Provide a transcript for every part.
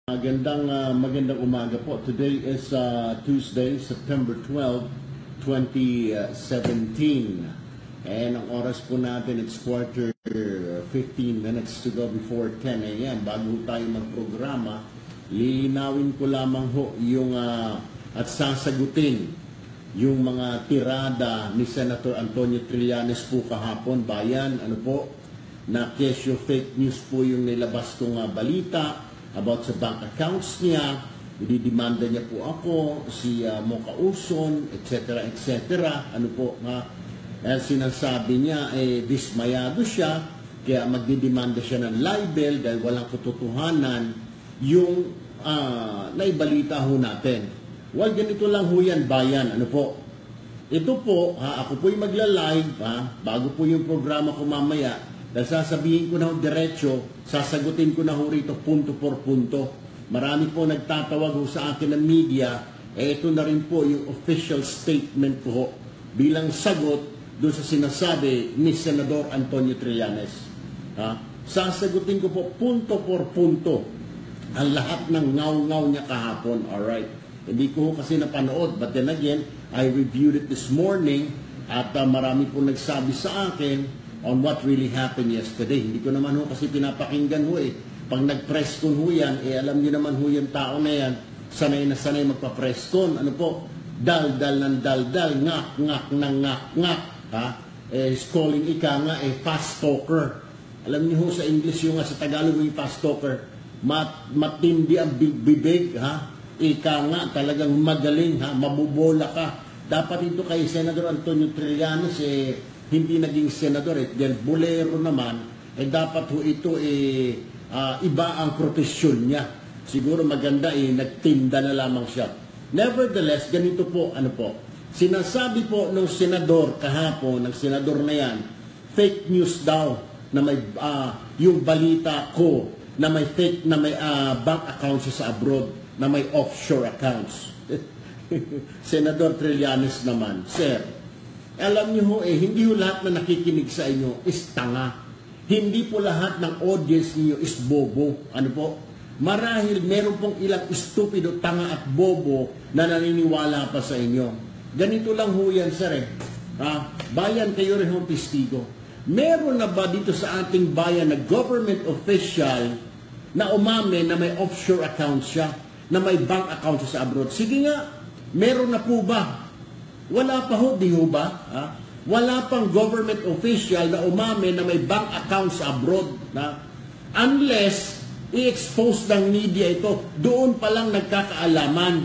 Magandang umaga po. Today is Tuesday, September 12, 2017. And ang oras po natin, it's quarter 15 minutes to go before 10 a.m. Bago tayo magprograma, lilinawin ko lamang ho yung at sasagutin yung mga tirada ni Senator Antonio Trillanes po kahapon. Bayan, na kesyo fake news po yung nilabas kong balita about sa bank accounts niya. Ididemanda niya po ako, si Mocha Uson, etc. etc. Sinasabi niya, dismayado siya, kaya magdidemanda siya ng libel dahil walang katotohanan yung naibalita ho natin. Well, ganito lang ho yan, bayan. Ito po, ako po yung magla-live, bago po yung programa ko mamaya, dahil sasabihin ko na ho diretso, sasagutin ko na ho rito punto por punto. Marami po nagtatawag ho sa akin ng media, ito na rin po yung official statement ko ho bilang sagot doon sa sinasabi ni Senador Antonio Trillanes. Sasagutin ko po punto por punto ang lahat ng ngaw-ngaw niya kahapon. Alright. Hindi ko kasi napanood, but then again, I reviewed it this morning at marami po nagsabi sa akin on what really happened yesterday. Hindi ko naman ho kasi pinapakinggan ho Pag nag-press con ho yan, alam niyo naman ho yung tao na yan, sanay na sanay magpa-press con. Dal-dal ng dal-dal, ngak-ngak ng ngak-ngak. Calling ika nga, fast talker. Alam niyo ho sa English yung sa Tagalog yung fast talker. Matindi ang bibig, Ika nga, talagang magaling, mabubola ka. Dapat ito kay Senator Antonio Trillanes, hindi naging senador, dahil bolero naman, dapat ho ito iba ang profesyon niya. Siguro maganda nagtinda na lamang siya. Nevertheless, ganito po, sinasabi po ng senador kahapon, ng senador na yan, fake news daw na may yung balita ko na may fake, na may bank accounts sa abroad, na may offshore accounts. Senador Trillanes naman, sir, alam niyo ho hindi ho lahat na nakikinig sa inyo is tanga. Hindi po lahat ng audience niyo is bobo. Marahil meron pong ilang stupido, tanga at bobo na naniniwala pa sa inyo. Ganito lang ho yan, sir. Bayan, kayo rin ho testigo. Meron na ba dito sa ating bayan na government official na umamin na may offshore account siya, na may bank account siya sa abroad? Sige nga, meron na po ba? Wala pa ho, di ho ba? Wala pang government official na umamin na may bank accounts abroad. Unless i-expose ng media ito, doon pa lang nagkakaalaman.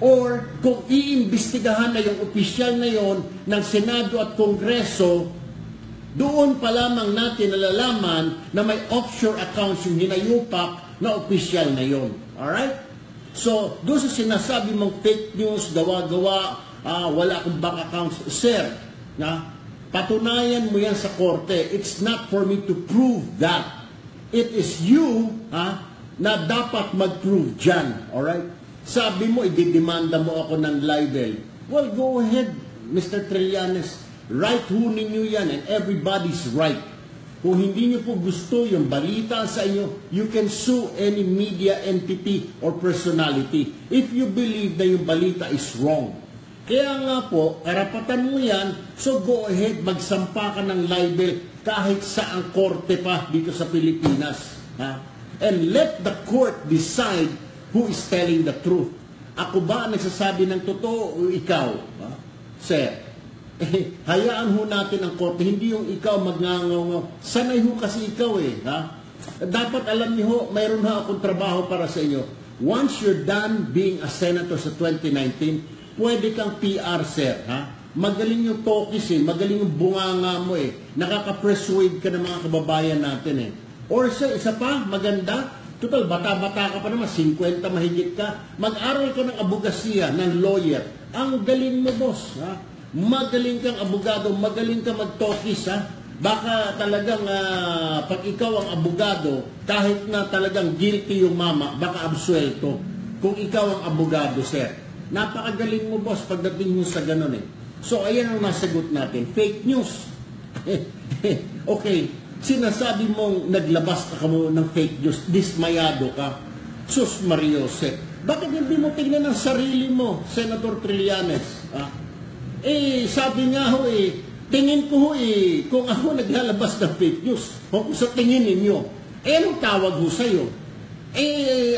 Or kung iimbestigahan na yung opisyal na yon ng Senado at Kongreso, doon pa lamang natin nalalaman na may offshore accounts yung hinayupak na opisyal na yon. Alright? So, doon sa sinasabi mong fake news, gawa-gawa, wala akong bank accounts. Sir, patunayan mo yan sa korte. It's not for me to prove that. It is you na dapat mag-prove dyan. Alright? Sabi mo, ididemanda mo ako ng libel. Well, go ahead, Mr. Trillanes. Right ho ninyo yan and everybody's right. Kung hindi nyo po gusto yung balita sa inyo, you can sue any media entity or personality if you believe na yung balita is wrong. Kaya nga po, karapatan mo yan, so go ahead, magsampa ka ng libel kahit saang korte pa dito sa Pilipinas. And let the court decide who is telling the truth. Ako ba nagsasabi ng totoo o ikaw? Sir, hayaan ho natin ang korte, hindi yung ikaw magngangaw. Sanay ho kasi ikaw Dapat alam niyo ho, mayroon ha akong trabaho para sa inyo. Once you're done being a senator sa 2019, pwede kang PR, sir. Magaling yung talkies magaling yung bunganga mo Nakaka-persuade ka ng mga kababayan natin Or sir, isa pa, maganda, total, bata-bata ka pa naman, 50 mahigit ka. Mag-aral ka ng abogasiya, ng lawyer. Ang galing mo, boss. Magaling kang abogado, magaling kang mag-talkies, Baka talagang, pag ikaw ang abogado, kahit na talagang guilty yung mama, baka absuelto. Kung ikaw ang abogado, sir. Napakagaling mo, boss, pagdating mo sa ganun So, ayan ang nasagot natin. Fake news. Okay, sinasabi mong naglabas ka mo ng fake news, dismayado ka. Sus Mariose, bakit hindi mo tingnan ang sarili mo, Senator Trillanes? Sabi nga ho tingin ko ho kung ako naglalabas ng fake news, o kung sa tingin ninyo, anong tawag ho sa'yo?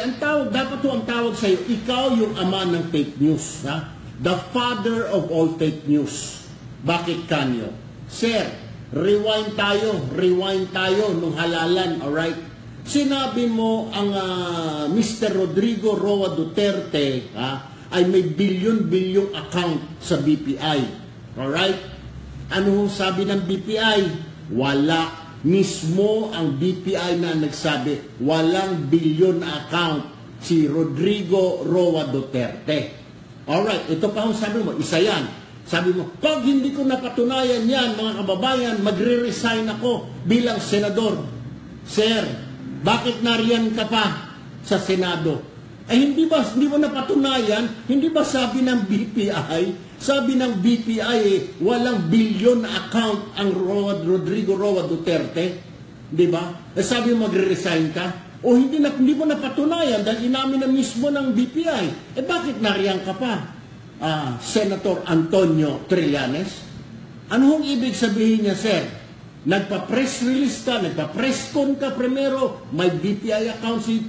Ang tawag sa'yo, ikaw yung ama ng fake news, ha? The father of all fake news. Bakit kanyo? Sir, rewind tayo nung halalan, alright? Sinabi mo ang Mr. Rodrigo Roa Duterte ay may bilyon-bilyong account sa BPI. Alright? Ano sabi ng BPI? Wala. Mismo ang BPI na nagsabi, walang bilyon na account si Rodrigo Roa Duterte. Alright, ito pa ang sabi mo, isa yan. Sabi mo, pag hindi ko napatunayan yan, mga kababayan, magre-resign ako bilang senador. Sir, bakit nariyan ka pa sa Senado? Hindi mo napatunayan, hindi ba sabi ng BPI, walang bilyon na account ang Rodrigo Roa Duterte? Di ba? Sabi mo magre-resign ka? O hindi mo napatunayan dahil inamin na mismo ng BPI. Bakit nariyan ka pa? Senator Antonio Trillanes? Ano hong ibig sabihin niya, sir? Nagpa-press release ka, nagpa-press con ka primero, may BPI account si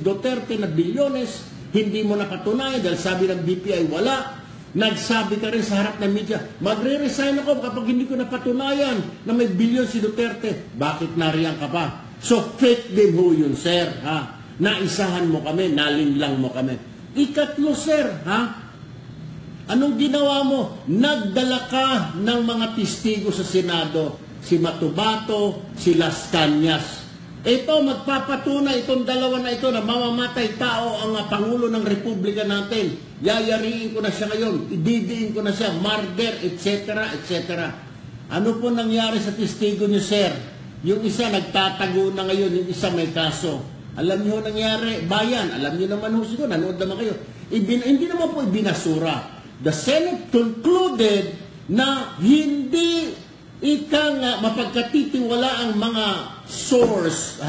Duterte na bilyones, hindi mo napatunayan dahil sabi ng BPI wala. Nagsabi ka rin sa harap ng media, magre-resign ako kapag hindi ko napatunayan na may bilyon si Duterte. Bakit nariyan ka pa? So fake din ho yun, sir. Naisahan mo kami, nalinlang mo kami. Ikatlo, sir, anong ginawa mo? Nagdala ka ng mga testigo sa Senado. Si Matubato, si Las Cañas. Ito, magpapatunay itong dalawa na ito na mamamatay tao ang Pangulo ng Republika natin. Yayariin ko na siya ngayon. Ididiin ko na siya. Murder, etc., etc. Ano po nangyari sa testigo niyo, sir? Yung isa nagtatago na ngayon, yung isa may kaso. Alam niyo nangyari? Bayan, alam niyo naman ho siguro, nanood naman kayo. Hindi naman po ibinasura. The Senate concluded na hindi mapagkatitiwala ang mga source,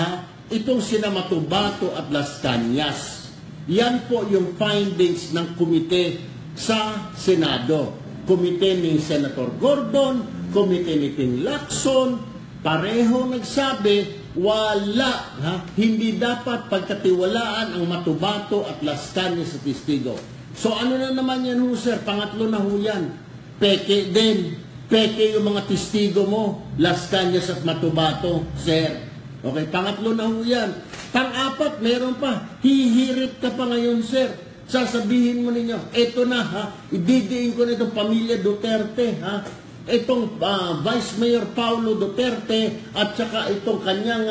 itong sina Matubato at Las Cañas. Yan po yung findings ng komite sa Senado. Komite ni Senator Gordon, komite ni Ping Lacson, pareho nagsabi, wala, hindi dapat pagkatiwalaan ang Matubato at Las Cañas sa testigo. So ano na naman yan ho, sir? Pangatlo na ho yan. Peke din. Peke yung mga testigo mo, Las Cañas at Matubato, sir. Okay, pangatlo na ho yan. Pang-apat, meron pa. Hihirit ka pa ngayon, sir. Sasabihin mo ninyo, eto na, ididiin ko na itong pamilya Duterte, itong Vice Mayor Paulo Duterte at saka itong kanyang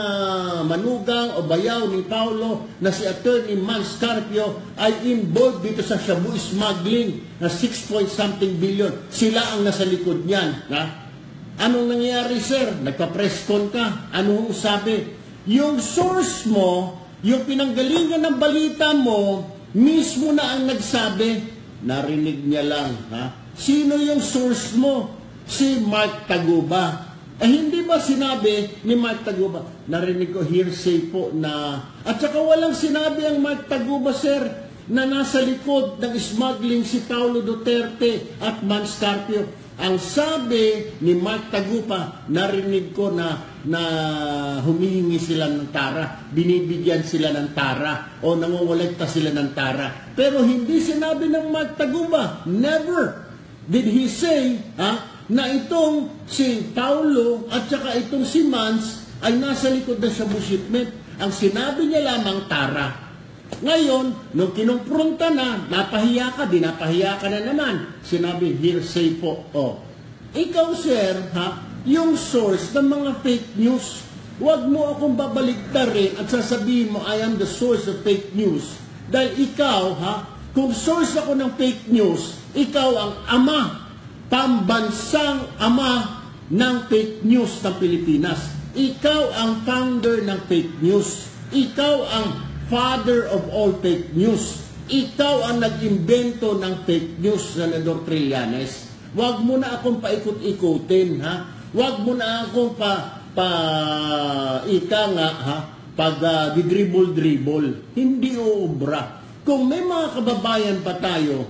manugang o bayaw ni Paulo na si Attorney Mans Carpio ay involved dito sa shabu smuggling na 6-point-something billion. Sila ang nasa likod niyan. Anong nangyari, sir? Nagpa-press con ka. Anong sabi? Yung source mo, yung pinanggalingan ng balita mo, mismo na ang nagsabi, narinig niya lang. Sino yung source mo? Si Mark Taguba. Hindi ba sinabi ni Mark Taguba? Narinig ko hearsay po na... At saka walang sinabi ang Mark Taguba, sir, na nasa likod ng smuggling si Paulo Duterte at Mans Carpio. Ang sabi ni Mark Taguba, narinig ko na humihingi sila ng tara, binibigyan sila ng tara, o nangongolekta sila ng tara. Pero hindi sinabi ng Mark Taguba, never did he say, na itong si Paulo at saka itong si Mans ay nasa likod ng shabu shipment. Ang sinabi niya lamang tara. Ngayon, nung kinumpronta na, napahiya ka, dinapahiya ka na naman. Sinabi, hearsay po. Ikaw, sir, yung source ng mga fake news, huwag mo akong babaligtarin at sasabihin mo, I am the source of fake news. Dahil ikaw, kung source ako ng fake news, ikaw ang ama, pambansang ama ng fake news ng Pilipinas. Ikaw ang founder ng fake news. Ikaw ang father of all fake news. Ikaw ang nag-imbento ng fake news, Senador Trillanes. Huwag mo na akong paikot-ikutin, Huwag mo na akong dribble. Hindi uubra. Kung may mga kababayan pa tayo,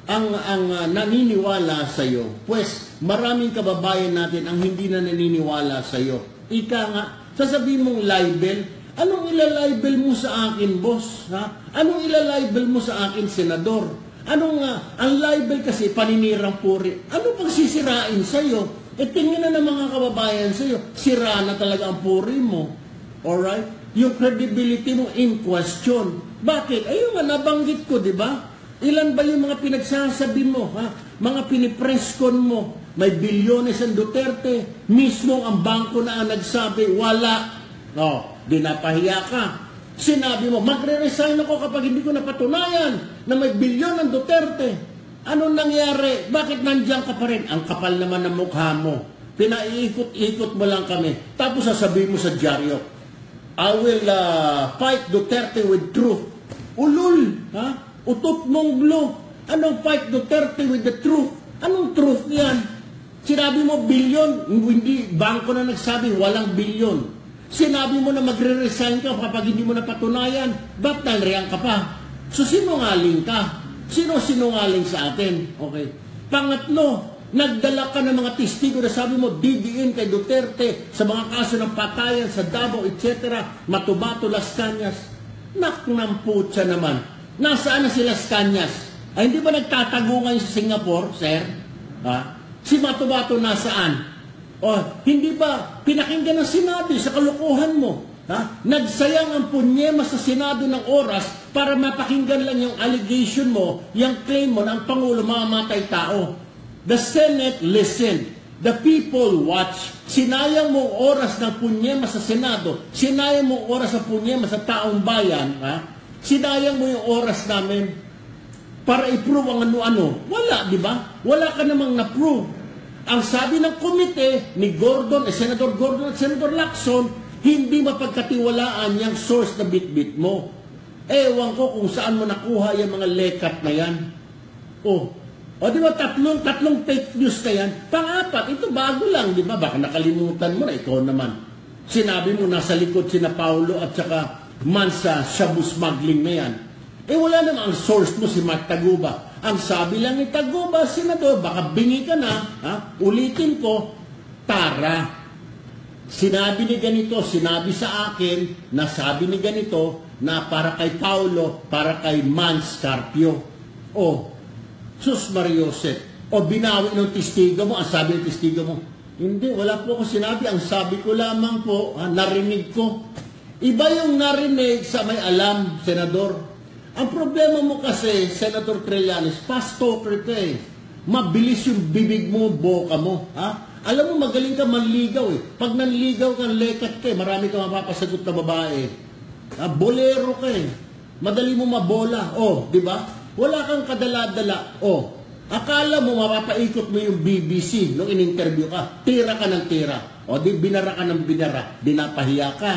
ang naniniwala sa iyo, pues maraming kababayan natin ang hindi na naniniwala sa iyo. Ika nga, sasabihin mong libel, anong ilalibel mo sa akin, boss? Anong ilalibel mo sa akin, senador? Ang libel kasi paninirang puri. Ano pang sisirain sa iyo? Tingnan na ng mga kababayan sa iyo, sira na talaga ang puri mo. Alright? Yung credibility mo in question. Bakit? Ayun nga, nabanggit ko, di ba? Ilan ba yung mga pinagsasabi mo, mga pinipreskon mo? May bilyones ang Duterte. Mismo ang bangko na ang nagsabi, wala. Dinapahiya ka. Sinabi mo, magre-resign ako kapag hindi ko napatunayan na may bilyon ang Duterte. Anong nangyari? Bakit nandiyan ka pa rin? Ang kapal naman ng mukha mo. Pinaiikot-ikot mo lang kami. Tapos sasabihin mo sa dyaryo, I will fight Duterte with truth. Ulul, utot mong blue. Anong fight Duterte with the truth? Anong truth yan? Sinabi mo bilyon, hindi, bangko na nagsabi, walang bilyon. Sinabi mo na magre-resign ka kapag hindi mo napatunayan, ba't nanriyan ka pa? So sinungaling ka. Sino sinungaling sa atin? Okay. Pangatlo, nagdala ka ng mga testigo na sabi mo, didiin kay Duterte sa mga kaso ng patayan sa Davao, etc. Matubato, Las Cañas. Naknamputsa naman. Nasaan na si Las Cañas? Ay, hindi ba nagtatago ngayon sa Singapore, sir? Si Matubato nasaan? Hindi ba pinakinggan ng Senado sa kalokohan mo? Nagsayang ang punyema sa Senado ng oras para mapakinggan lang yung allegation mo, yung claim mo na ang Pangulo mamamatay tao. The Senate listened. The people watch. Sinayang mong oras ng punyema sa Senado. Sinayang mong oras ng punyema sa taong bayan. Sinayang mo yung oras namin para i-prove ang ano-ano. Wala, di ba? Wala ka namang na-prove. Ang sabi ng komite ni Gordon, Senator Gordon at Senator Lacson, hindi mapagkatiwalaan yung source na bit-bit mo. Ewan ko kung saan mo nakuha yung mga lekat na yan. Di ba tatlong fake news na yan? Pang-apat, ito bago lang, di ba? Baka nakalimutan mo na, ikaw naman. Sinabi mo, nasa likod sina Paulo at saka Mansa shabu smuggling na yan. Wala naman ang source mo si Mark Taguba. Ang sabi lang ni Taguba, Senador, baka bingi ka na, ulitin ko, tara. Sinabi ni ganito, sinabi sa akin, nasabi ni ganito, na para kay Paulo, para kay Mans Carpio. Sus Mariosep, binawi ng testigo mo, ang sabi ng testigo mo, hindi, wala po ako sinabi, ang sabi ko lamang po, narinig ko. Iba yung narinig sa may alam, Senador. Ang problema mo kasi, Senator Trillanes, fast talker ka Mabilis yung bibig mo, boka mo. Alam mo, magaling ka manligaw Pag nanligaw ka, lekat ka marami ka mapapasagot na babae. Bolero ka Madali mo mabola. Di ba? Wala kang kadala-dala. Akala mo mapapaikot mo yung BBC nung in-interview ka. Tira ka ng tira. Binara ka ng binara. Dinapahiya ka.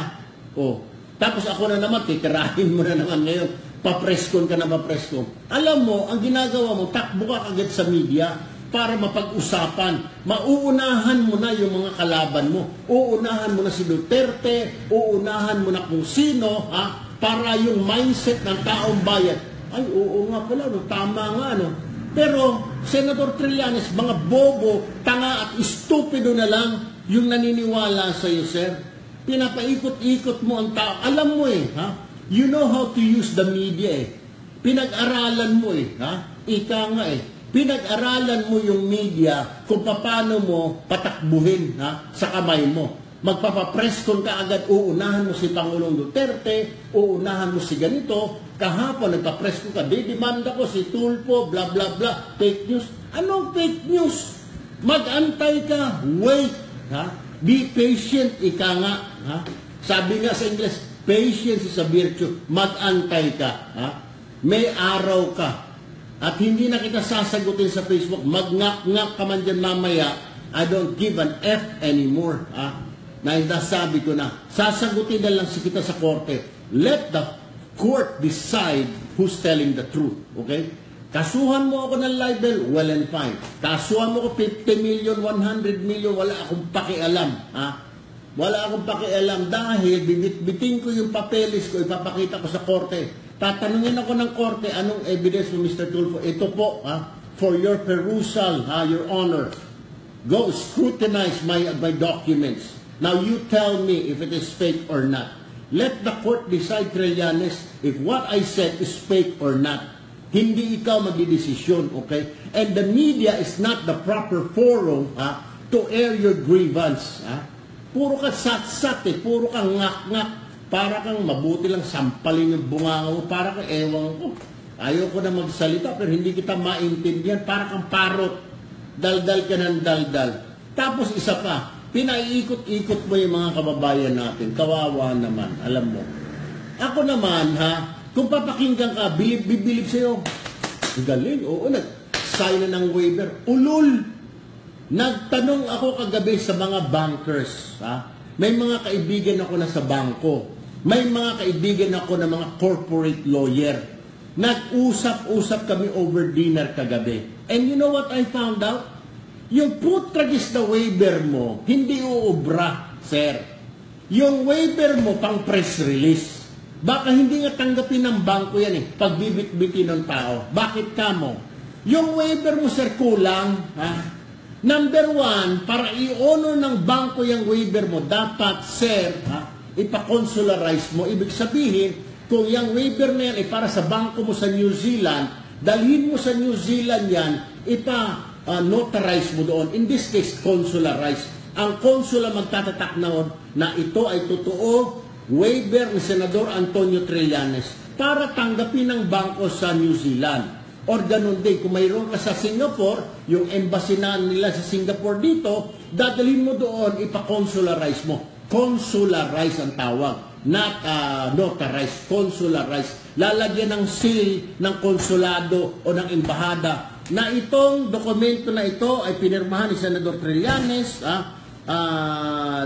Tapos ako na naman, titirahin mo na naman ngayon. Papreskon ka na papreskon. Alam mo, ang ginagawa mo, takbo ka agad sa media para mapag-usapan. Mauunahan mo na yung mga kalaban mo. Uunahan mo na si Duterte, uunahan mo na kung sino, para yung mindset ng taong bayan. Ay, oo nga pala, tama nga, Pero, Senator Trillanes, mga bobo, tanga at stupido na lang yung naniniwala sa iyo, sir. Pinapaikot-ikot mo ang tao. Alam mo You know how to use the media Pinag-aralan mo Ika nga Pinag-aralan mo yung media kung paano mo patakbuhin sa kamay mo. Magpapapreskon ka agad, uunahan mo si Pangulong Duterte, uunahan mo si ganito, kahapon nagpapreskon ka, didemanda ko si Tulfo, bla bla bla, fake news. Anong fake news? Mag-antay ka, wait, be patient, ika nga, Sabi nga sa English, patience is a virtue. Mag-antay ka. May araw ka. At hindi na kita sasagutin sa Facebook. Mag-ngak-ngak ka man dyan mamaya. I don't give an F anymore. Nasabi ko na. Sasagutin na lang si kita sa korte. Let the court decide who's telling the truth. Okay? Kasuhan mo ako ng libel, well and fine. Kasuhan mo ako 50 million, 100 million, wala akong pakialam. Wala akong pakialam dahil bibitbitin ko yung papeles ko, ipapakita ko sa korte. Tatanungin ako ng korte, anong evidence mo, Mr. Tulfo? Ito po, for your perusal, Your Honor. Go scrutinize my documents. Now you tell me if it is fake or not. Let the court decide, Trillanes, if what I said is fake or not. Hindi ikaw magdidesisyon, okay? And the media is not the proper forum to air your grievance. Puro ka sat-sat puro kang ngak-ngak. Para kang mabuti lang sampalin yung bunganga mo, para kang ewan ko. Ayaw ko na magsalita pero hindi kita maintindihan. Para kang parot. Daldal ka ng daldal. Tapos isa pa, pinaiikot-ikot mo yung mga kababayan natin. Kawawa naman, alam mo. Ako naman, kung papakinggan ka, bibilib sa'yo. Galing, oo, nag-sign na ng waiver. Ulul! Nagtanong ako kagabi sa mga bankers. May mga kaibigan ako na sa bangko. May mga kaibigan ako na mga corporate lawyer. Nag-usap-usap kami over dinner kagabi. And you know what I found out? Yung putragis na waiver mo, hindi uubra, sir. Yung waiver mo pang press release. Baka hindi nga tanggapin ng bangko yan pagbibit-bitin ng tao. Bakit ka mo? Yung waiver mo, sir, kulang. Number one, para i-honor ng bangko yung waiver mo, dapat, sir, ipa-consularize mo. Ibig sabihin, kung yung waiver na yan ay para sa bangko mo sa New Zealand, dalhin mo sa New Zealand yan, ipa-notarize mo doon. In this case, consularize. Ang konsula magtatatak na ito ay totoo, waiver ni Senador Antonio Trillanes para tanggapin ng bangko sa New Zealand. Or ganun din, kung mayroon ka sa Singapore, yung embassy na nila sa Singapore dito, dadalhin mo doon, ipa-consularize mo. Consularize ang tawag. Not notarize, consularize. Lalagyan ng seal ng konsulado o ng embahada na itong dokumento na ito ay pinirmahan ni Senador Trillanes,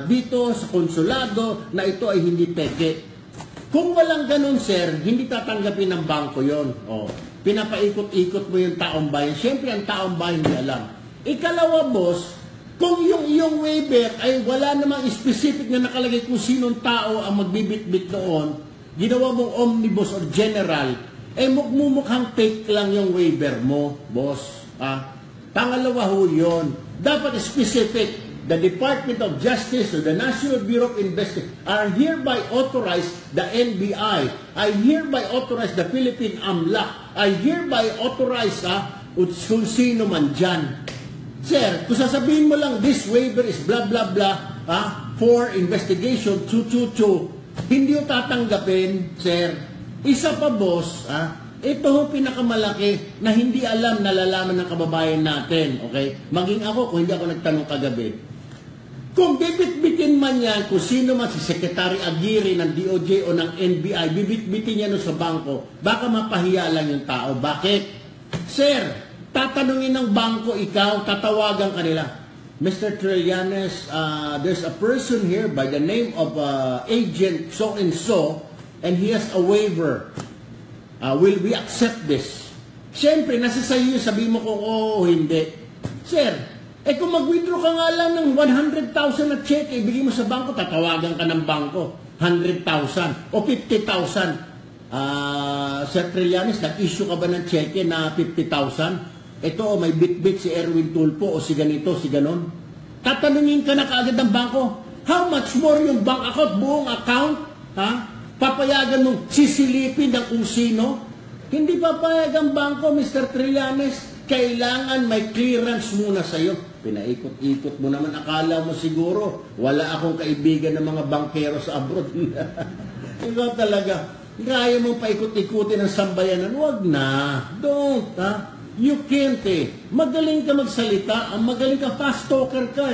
dito sa konsulado na ito ay hindi peke. Kung walang ganun, sir, hindi tatanggapin ng bangko yon. Pinapaikot-ikot mo yung taong bayan. Siyempre, ang taong bayan hindi alam. Ikalawa, boss, kung yung iyong waiver ay wala namang specific na nakalagay kung sinong tao ang magbibit-bit doon, ginawa mong omnibus or general, mukmukhang fake lang yung waiver mo, boss. Pangalawa ho yun. Dapat specific. The Department of Justice or the National Bureau of Investigation are hereby authorized the NBI. I hereby authorize the Philippine AMLAC. I hereby authorize kung sino man dyan. Sir, kung sasabihin mo lang this waiver is blah blah blah for investigation, hindi yung tatanggapin, sir. Isa pa, boss, ito ho pinakamalaki na hindi alam, nalalaman ng kababayan natin, okay? Maging ako, kung hindi ako nagtanong kagabi, kung bibit-bitin man yan, kung sino man si Secretary Aguirre ng DOJ o ng NBI, bibit-bitin yan sa bangko, baka mapahiya lang yung tao. Bakit? Sir, tatanungin ng bangko ikaw, tatawagan kanila. Mr. Trillanes, there's a person here by the name of agent so-and-so, and he has a waiver. Will we accept this? Siyempre, nasa sa'yo, sabihin mo kung oo o hindi. Sir, kung mag-withdraw ka nga lang ng 100,000 na check, ibigay mo sa bangko, tatawagan ka ng bangko, 100,000 o 50,000. Sir Trillanes, nag-issue ka ba ng check na 50,000? Ito, may bit-bit si Erwin Tulfo o si ganito, si ganon. Tatanungin ka na kaagad ng bangko, how much more yung bank account, buong account? Papayagan mong sisilipin ng kung sino? Hindi papayagan bangko, Mr. Trillanes. Kailangan may clearance muna sa'yo. Pinaikot-ikot mo naman. Akala mo siguro, wala akong kaibigan ng mga bankero sa abroad. Ikaw talaga. Kaya mong paikot-ikutin ang sambayanan. Huwag na. Don't, You can't, Magaling ka magsalita. Magaling ka, fast talker ka,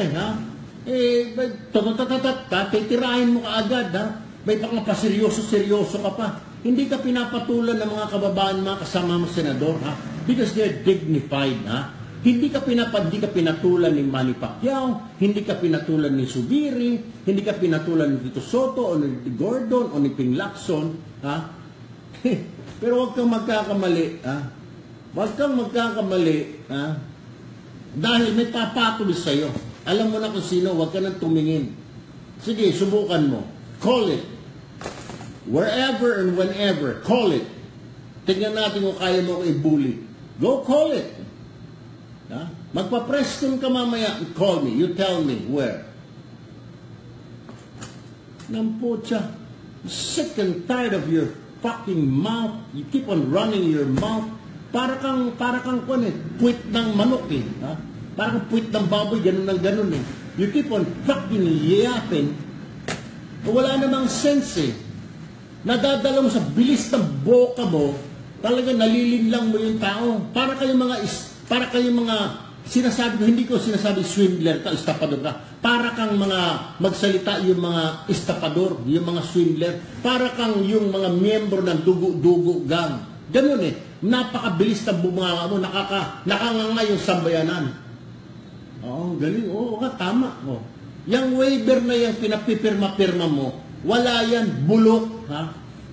titirahin mo ka agad, May pangpaseryoso-seryoso ka pa. Hindi ka pinapatulan ng mga kababayan, mga kasama mo, senador, Because they're dignified, Hindi ka pinatulan ni Manny Pacquiao, hindi ka pinatulan ni Subiri, hindi ka pinatulan ni Tito Soto, o ni Gordon, o ni Ping Lacson, Pero huwag kang magkakamali, Huwag kang magkakamali, Dahil may papatuloy sa'yo. Alam mo na kung sino, huwag ka nang tumingin. Sige, subukan mo. Call it. Wherever and whenever, call it. Tingnan natin kung kaya mo i-bully. Go call it. Ha? Magpa-Preston ka mamaya, call me. You tell me where. Namputya. Sick and tired of your fucking mouth. You keep on running your mouth. Para kang puwit ng manok eh. Ha? Para kang puwit ng baboy, ganun eh. You keep on fucking yapping. Wala namang sense eh. Nadadala mo sa bilis ng boka mo, talaga nalilinlang mo yung tao. Para kayong mga sinasabi ko, hindi ko sinasabi swindler ka, estapador ka. Para kang mga magsalita yung mga estapador, yung mga swindler. Para kang yung mga miyembro ng dugo-dugo gang. Ganun eh. Napakabilis ng bumanga mo, nakanganga yung sambayanan. Oo, galing. Oo nga, tama. Oh. Yung waiver na yung pinapipirma-pirma mo, wala yan, bulok. Ha?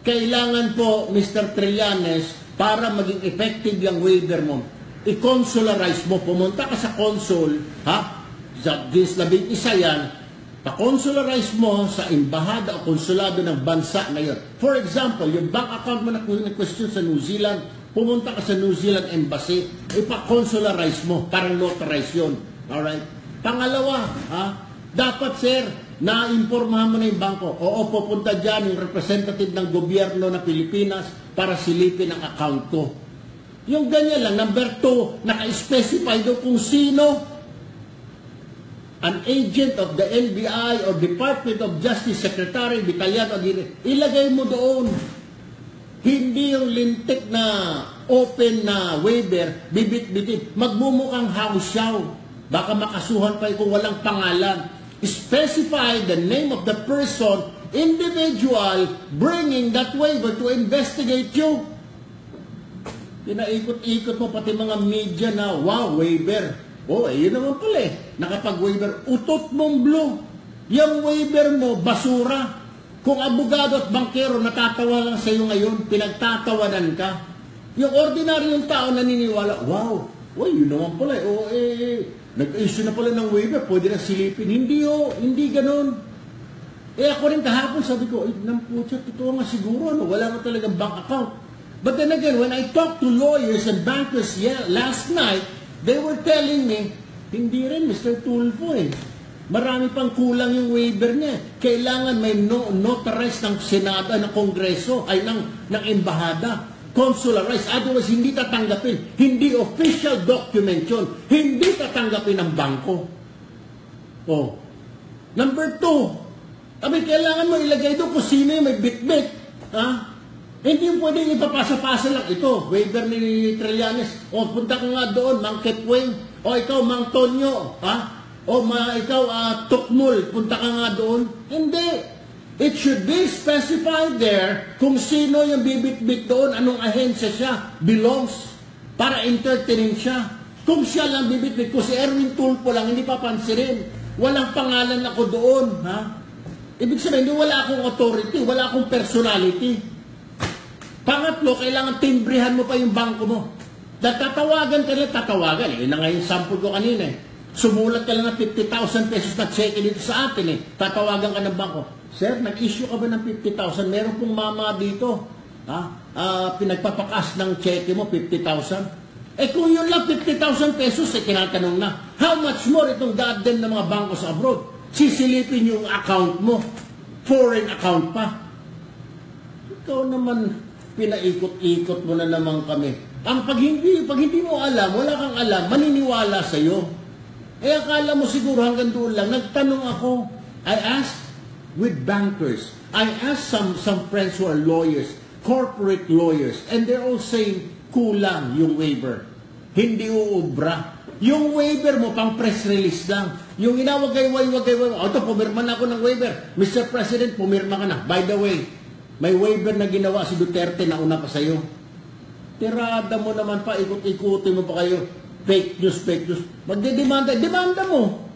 Kailangan po, Mr. Trillanes, para maging effective yung waiver mo, i-consularize mo. Pumunta ka sa consul, ha? Sa 11 yan, pa-consularize mo sa embahada o konsulado ng bansa na yun. For example, yung bank account mo na question sa New Zealand, pumunta ka sa New Zealand Embassy, ipa-consularize mo, parang notarize yun. Alright? Pangalawa, ha? Dapat, sir, na-impormahan mo na yung bangko. Oo, pupunta dyan yung representative ng gobyerno ng Pilipinas para silipin ang account ko. Yung ganyan lang. Number 2, naka-specify doon kung sino an agent of the NBI or Department of Justice Secretary, Batalyan, ilagay mo doon. Hindi yung lintik na open na waiver, bibit-bitit. Magmumukhang house-show. Baka makasuhan pa kung walang pangalan. Specify the name of the person, individual, bringing that waiver to investigate you. Pinaikot-ikot mo pati mga media na, wow, waiver. Oh, yun naman pala eh. Nakapag-waiver, utot mong blue. Yung waiver mo, basura. Kung abogado at bankero natatawa lang sa iyo ngayon, pinagtatawanan ka. Yung ordinaryong tao naniniwala, wow, yun naman pala eh. Oh, nag-issue na pala ng waiver, pwede na silipin. Hindi ganun. Ako rin kahapon, sabi ko, namputya, totoo nga siguro, wala na talagang bank account. But then again, when I talked to lawyers and bankers last night, they were telling me, hindi rin, Mr. Tulfo eh. Marami pang kulang yung waiver niya. Kailangan may notarized ng Senado, ng Kongreso, ay ng embahada. Consularized. Otherwise, hindi tatanggapin. Hindi official document yun. Hindi tatanggapin ng bangko. Oh. Number 2, kailangan mo ilagay doon kung sino yung may bit-bit. Ha? Hindi yung pwedeng ipapasa-pasa lang ito. Waiver ni Trillanes. O, punta ka nga doon, Mang Kepweng. O, ikaw, Mang Tonyo. Ha? O, ikaw, Tukmul. Punta ka nga doon. Hindi. It should be specified there kung sino yung bibit-bit doon, anong ahensya siya, belongs, para entertainin siya. Kung siya lang bibit-bit, kung si Erwin Tulfo lang, hindi papansinin. Walang pangalan ako doon. Ha? Ibig sabihin, wala akong authority, wala akong personality. Pangatlo, kailangan timbrihan mo pa yung bangko mo. Tatawagan ka nila, tatawagan. Na nga yung sample ko kanina eh. Sumulat ka lang ng 50,000 pesos na cheque dito sa atin eh. Tatawagan ka ng bangko. Sir, nag-issue ka ba ng 50,000? Meron pong mama dito. Pinagpapakas ng cheque mo, 50,000. Kung yun lang 50,000 pesos, tinatanong na, how much more itong goddamn ng mga bangko sa abroad? Sisilipin yung account mo. Foreign account pa. Ikaw naman, pinaikot-ikot mo na naman kami. Pag hindi mo alam, wala kang alam, maniniwala sa'yo. Akala mo siguro hanggang doon lang. Nagtanong ako. I asked with bankers. I asked some friends who are lawyers, corporate lawyers, and they're all saying, kulang yung waiver. Hindi uubra. Yung waiver mo, pang press release lang. Yung inawagay-wagay. Ito, pumirma na ako ng waiver. Mr. President, pumirma ka na. By the way, may waiver na ginawa si Duterte na una pa sa'yo. Tirada mo naman pa, ikot-ikutin mo pa kayo. Fake news. Magdedemanda, demanda mo.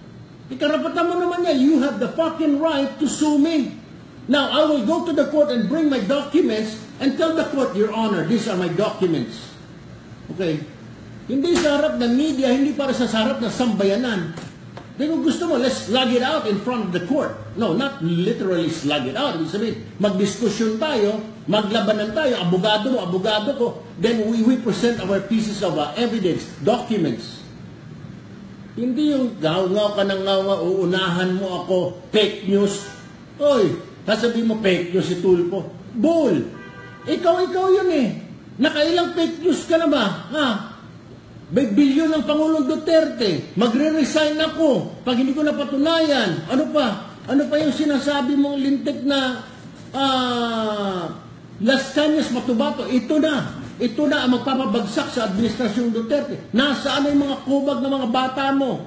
Ikarapatan mo naman niya, you have the fucking right to sue me. Now, I will go to the court and bring my documents and tell the court, Your Honor, these are my documents. Okay? Hindi sa harap ng media, hindi para sa harap ng sambayanan. Then kung gusto mo, let's slug it out in front of the court. No, not literally slug it out. Ibig sabihin, magdiskusyon tayo, maglabanan tayo, abogado mo, abogado ko, then we present our pieces of evidence, documents. Hindi yung ngaw-ngaw ka ng ngaw, uunahan mo ako, fake news. Oy, sasabihin mo fake news si Tulfo. Bull! Ikaw yun eh. Nakailang fake news ka na ba? Ha? May bilyon ng Pangulong Duterte. Magre-resign ako pag hindi ko napatunayan. Ano pa? Ano pa yung sinasabi mong lintik na Las Cañas, Matubato? Ito na. Ito na ang magpapabagsak sa Administrasyong Duterte. Nasaan yung mga kubag ng mga bata mo?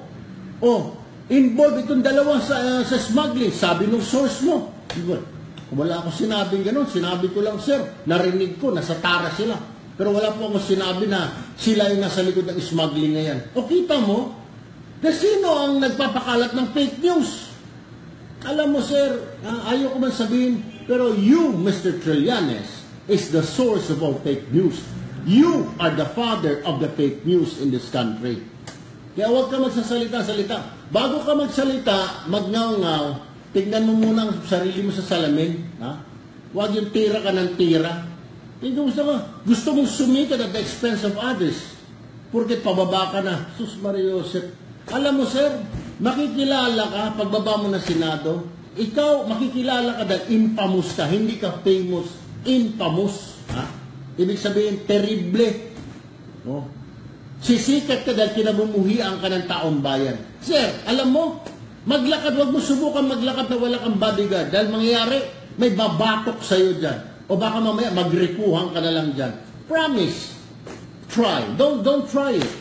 Oh, involved itong dalawa sa smuggling. Sabi ng source mo. Wala akong sinabing ganun. Sinabi ko lang, sir, narinig ko, nasa tara sila. Pero wala po akong sinabi na sila yung nasa likod ng smuggling na yan. O kita mo, na sino ang nagpapakalat ng fake news? Alam mo, sir, ayaw ko man sabihin, pero you, Mr. Trillanes, is the source of all fake news. You are the father of the fake news in this country. Kaya huwag ka magsasalita-salita. Bago ka magsalita, magngaw-ngaw, tignan mo muna ang sarili mo sa salamin. Ha? Huwag yung tira ka ng tira. Gusto mong sumikat at the expense of others. Porket pababa ka na. Sus Maria Joseph. Alam mo, sir, makikilala ka pagbaba mo ng Senado. Ikaw, makikilala ka dahil infamous ka. Hindi ka famous. Infamous. Ha? Ibig sabihin, terrible. Oh. Sisikat ka dahil kinabumuhian ka ng taong bayan. Sir, alam mo, maglakad, wag mo subukan maglakad na wala kang bodyguard. Dahil mangyayari, may babatok sa'yo dyan. O baka mamaya, magrikuhan ka na lang dyan. Promise. Try. Don't try it.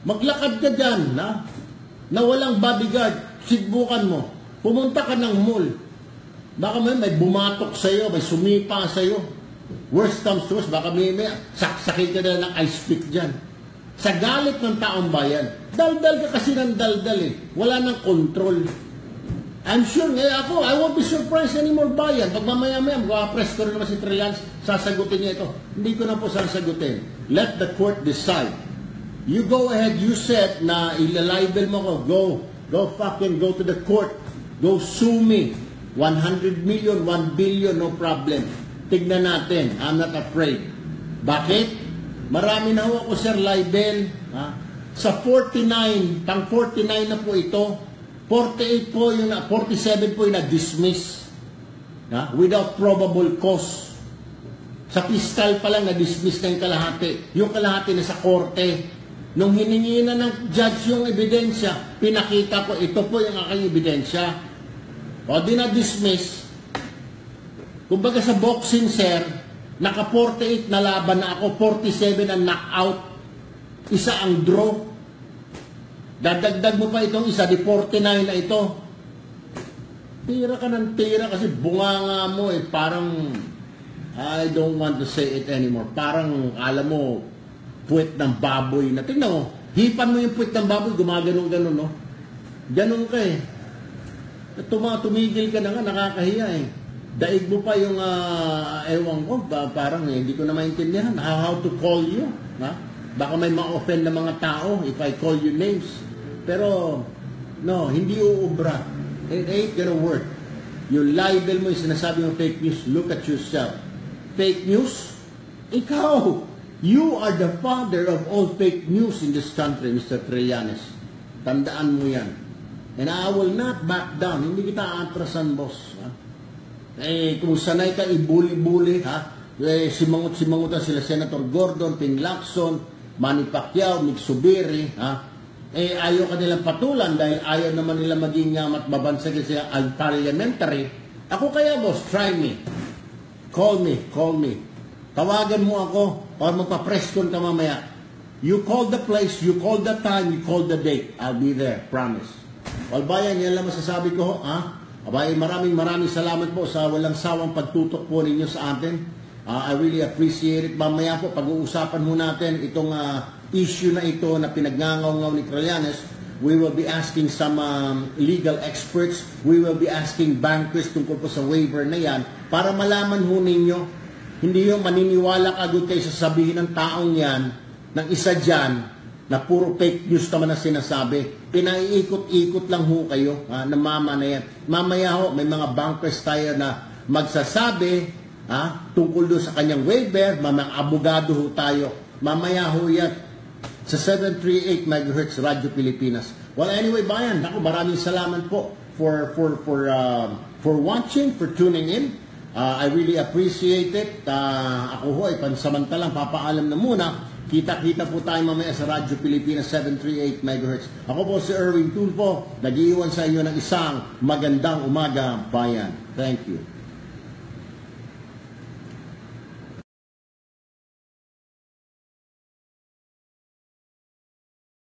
Maglakad ka dyan, na walang bodyguard. Sibukan mo. Pumunta ka ng mall. Baka may bumatok sa'yo, may sumipa sa'yo. Worst comes to worst, baka may saksakin ka na ng ice pick dyan. Sa galit ng taong bayan, daldal ka kasi ng daldal eh. Wala nang control. I'm sure, ako, I won't be surprised anymore bayan. Pag mamaya-maya, mag-press ko rin naman si Trillanes, sasagutin niya ito. Hindi ko na po sasagutin. Let the court decide. You go ahead, you said na ilalibel mo ko, go fucking go to the court. Go sue me. 100 million, 1 billion, no problem. Tignan natin. I'm not afraid. Bakit? Marami na ako, sir, libel. Ha? Sa 49, pang 49 na po ito, 48 po yung 47 po yung na-dismiss. Ha? Without probable cause. Sa fiscal pa lang na-dismiss na yung kalahati. Yung kalahati na sa korte. Nung hiningi na ng judge yung ebidensya, pinakita ko, ito po yung aking ebidensya. O di na-dismiss. Kumbaga sa boxing, sir, naka 48 na laban na ako, 47 ang knockout. Isa ang draw. Dadagdag mo pa itong isa, di 49 na ito. Tira ka ng tira kasi bunganga mo eh, parang, I don't want to say it anymore. Parang, alam mo, puwet ng baboy na. Tingnan mo, hipan mo yung puwet ng baboy, gumaganon-ganon, no? Ganon ka eh. Tumigil ka na nga, nakakahiya eh. Daig mo pa yung, ewan ko, parang hindi ko na maintindihan. How to call you, ha? Baka may ma-offend na mga tao if I call you names. Pero, no, hindi uubra. It ain't gonna work. Yung libel mo, yung sinasabi ng fake news, look at yourself. Fake news? Ikaw! You are the father of all fake news in this country, Mr. Trillanes. Tandaan mo yan. And I will not back down. Hindi kita atrasan, boss. Ha? Eh, kung sanay ka ibuli-buli, ha? Eh, simangot-simangotan sila Senator Gordon, Ping Lacson, Manny Pacquiao, Mick Zubiri, ha? Eh, ayaw ka nilang patulan dahil ayaw naman nila maging matbabansag sa parliamentary. Ako kaya, boss, try me. Call me. Tawagan mo ako para magpa-press con ka mamaya. You call the place, you call the time, you call the date. I'll be there, promise. Well, bayan, yan lang masasabi ko, ha? Abay, maraming salamat po sa walang sawang pagtutok po ninyo sa atin. I really appreciate it. Mamaya po, pag-uusapan ho natin itong issue na ito na pinagngangaw ni Trillanes. We will be asking some legal experts. We will be asking bankers tungkol po sa waiver na yan para malaman ho ninyo. Hindi yung maniniwala kagad kayo sasabihin ng taong yan, ng isa dyan, na puro fake news naman na sinasabi. Pinaiikot-ikot lang ho kayo, namamanayan. Mamaya ho, may mga bankers tayo na magsasabi tungkol doon sa kanyang waiver, mga abogado ho tayo. Mamaya ho yan sa 738 MHz Radyo Pilipinas. Well, anyway, bayan, ako maraming salamat po for watching, for tuning in. I really appreciate it. Ako ho ay pansamantalang papaalam na muna. Kita-kita po tayo mamaya sa Radyo Pilipinas 738 MHz. Ako po si Erwin Tulfo, nag-iiwan sa inyo ng isang magandang umaga, bayan. Thank you.